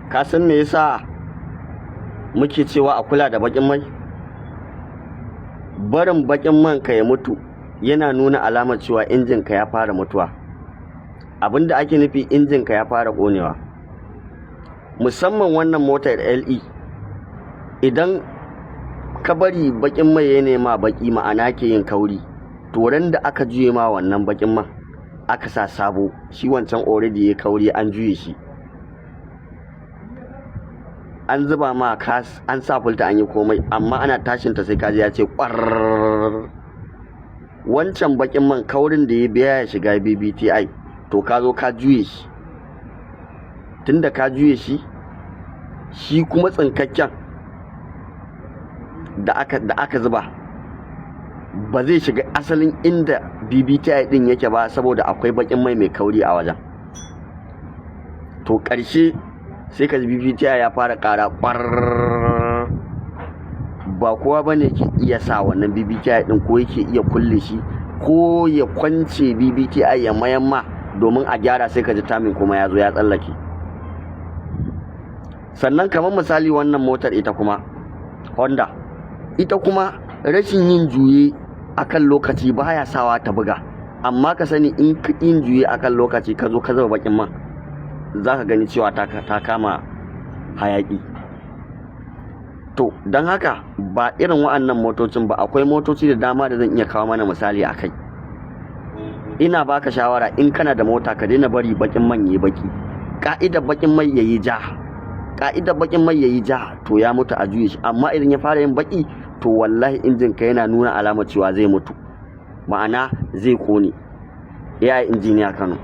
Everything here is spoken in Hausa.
ka san me yasa muke cewa a kula da bakin mai? Barin bakin man ka ya mutu yana nuna alamar cewa injin ka ya fara mutuwa. Abinda ake nufi injin ka ya fara konewa. Musamman wannan motar LE, idan ka bari bakin mai ya nema baki, ma'ana ke yin kauri, to ran da aka juye ma wannan bakin man aka sa sabo, shi wancan already ya kauri, an juye shi, an zuba ma kas, an sa fulta, an yi komai, amma ana tashin ta sai kaji ya ce kwar. Wancan bakin man kaurin da ya biya ya shiga BBTI, to ka zo ka juye shi. Tunda ka juye shi, shi kuma tsinkakken da aka zuba ba zai shiga asalin inda BBTI din yake ba, saboda akwai bakin mai mai kauri a wajen. To ƙarshe sai ka ji BBTI ya fara ƙara ƙwar. Ba kowa bane ke iya sa wannan BBTI din, ko yake iya kulle shi, ko ya kwance BBTI ya mayan ma domin a gyara, sai ka ji tamin kuma ya zo ya tsallake. Sannan kamar misali wannan motar ita kuma Honda, ita kuma rashin yin juye akan lokaci baya sawa ta buga. Amma ka sani in ka yin juye akan lokaci ka zo ka zuba bakin man, za ka gani cewa ta kama hayaki. To don haka ba irin wa'annan motocin ba, akwai motoci da dama da zan iya kawo mana misali a kai. Ina baka shawara, in kana da mota ka daina bari bakin man yayi baki. Ka'idar bakin mai yayi ja, to ya mutu a juye shi. Amma idan ya fara yin baki, to wallahi injin ka yana nuna alamar cewa zai mutu, ma'ana zai kone. AI Injiniya Kano.